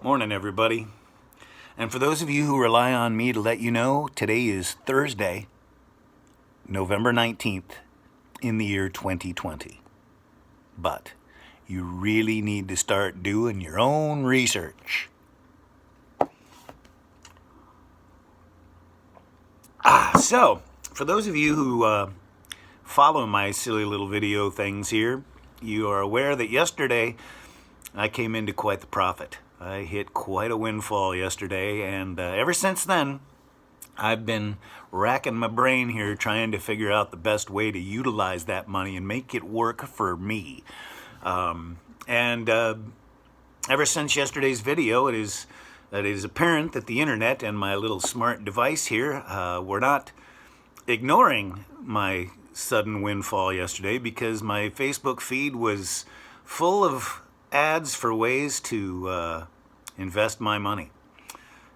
Morning, everybody. And for those of you who rely on me to let you know, today is Thursday, November 19th, in the year 2020. But you really need to start doing your own research. So, for those of you who follow my silly little video things here, you are aware that yesterday I came into quite the profit. I hit quite a windfall yesterday, and ever since then, I've been racking my brain here trying to figure out the best way to utilize that money and make it work for me. Ever since yesterday's video, it is apparent that the internet and my little smart device here were not ignoring my sudden windfall yesterday, because my Facebook feed was full of ads for ways to invest my money.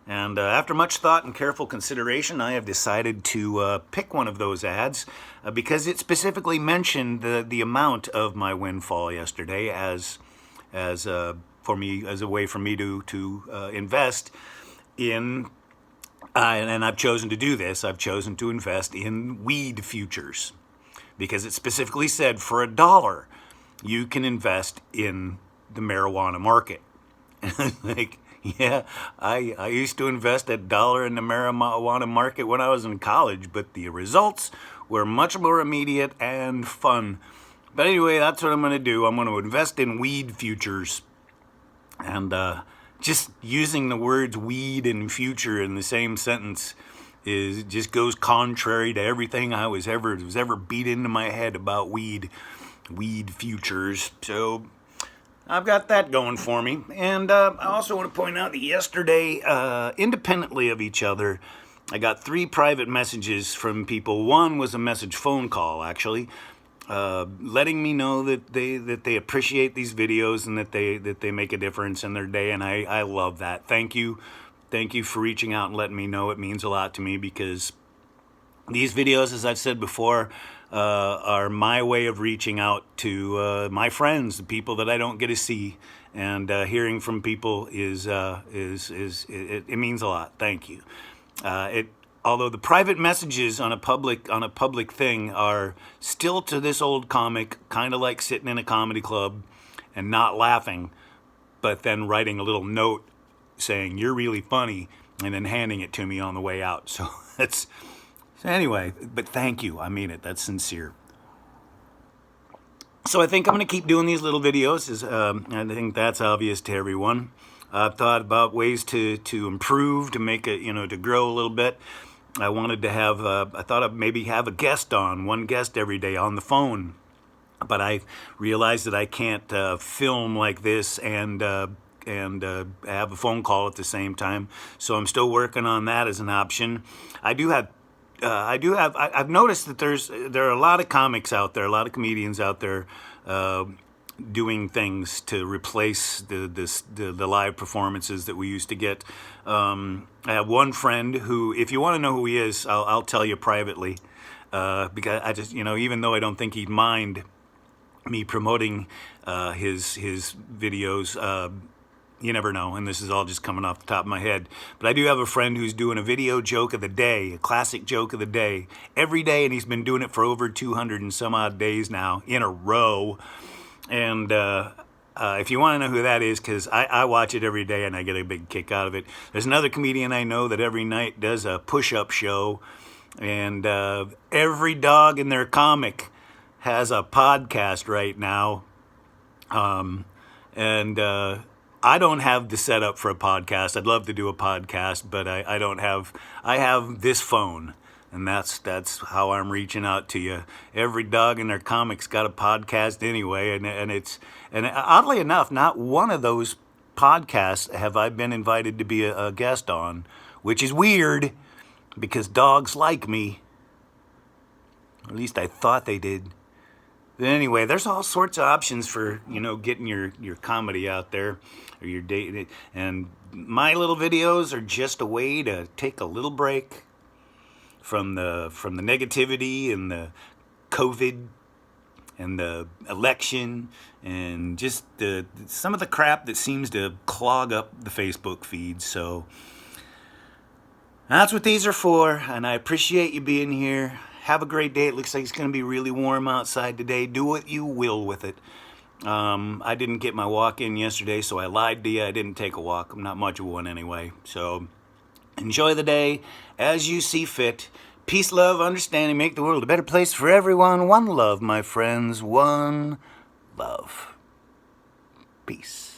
And after much thought and careful consideration, I have decided to pick one of those ads because it specifically mentioned the amount of my windfall yesterday as a way for me to invest in. And I've chosen to do this. I've chosen to invest in weed futures because it specifically said for $1 you can invest in the marijuana market. Like, yeah, I used to invest $1 in the marijuana market when I was in college, but the results were much more immediate and fun. But anyway, that's what I'm going to do. I'm going to invest in weed futures. And just using the words weed and future in the same sentence just goes contrary to everything I was ever beat into my head about weed futures. So I've got that going for me. And I also want to point out that yesterday, independently of each other, I got 3 private messages from people. One was a message phone call, actually, letting me know that they appreciate these videos and that they make a difference in their day. And I love that. Thank you. Thank you for reaching out and letting me know. It means a lot to me, because these videos, as I've said before, are my way of reaching out to my friends, the people that I don't get to see, and hearing from people it means a lot. Thank you. Although the private messages on a public thing are still, to this old comic, kind of like sitting in a comedy club and not laughing, but then writing a little note saying you're really funny and then handing it to me on the way out. So that's. So anyway, but thank you. I mean it. That's sincere. So I think I'm going to keep doing these little videos. I think that's obvious to everyone. I've thought about ways to improve, to make it, to grow a little bit. I wanted to have, I thought I'd maybe have a guest on, one guest every day on the phone. But I realized that I can't film like this and have a phone call at the same time. So I'm still working on that as an option. I've noticed that there are a lot of comics out there, a lot of comedians out there doing things to replace the live performances that we used to get. I have one friend who, if you want to know who he is, I'll tell you privately, because I just, even though I don't think he'd mind me promoting his videos, you never know, and this is all just coming off the top of my head. But I do have a friend who's doing a video joke of the day, a classic joke of the day, every day, and he's been doing it for over 200 and some odd days now in a row. And if you want to know who that is, because I watch it every day and I get a big kick out of it. There's another comedian I know that every night does a push-up show, and every dog in their comic has a podcast right now. I don't have the setup for a podcast. I'd love to do a podcast, but I don't have. I have this phone, and that's how I'm reaching out to you. Every dog in their comics got a podcast anyway, and oddly enough, not one of those podcasts have I been invited to be a guest on, which is weird, because dogs like me. At least I thought they did. But anyway, there's all sorts of options for, getting your comedy out there, or your date. And my little videos are just a way to take a little break from the negativity and the COVID and the election and just some of the crap that seems to clog up the Facebook feed. So that's what these are for, and I appreciate you being here. Have a great day. It looks like it's going to be really warm outside today. Do what you will with it. I didn't get my walk in yesterday, so I lied to you. I didn't take a walk. I'm not much of one anyway. So enjoy the day as you see fit. Peace, love, understanding, make the world a better place for everyone. One love, my friends. One love. Peace.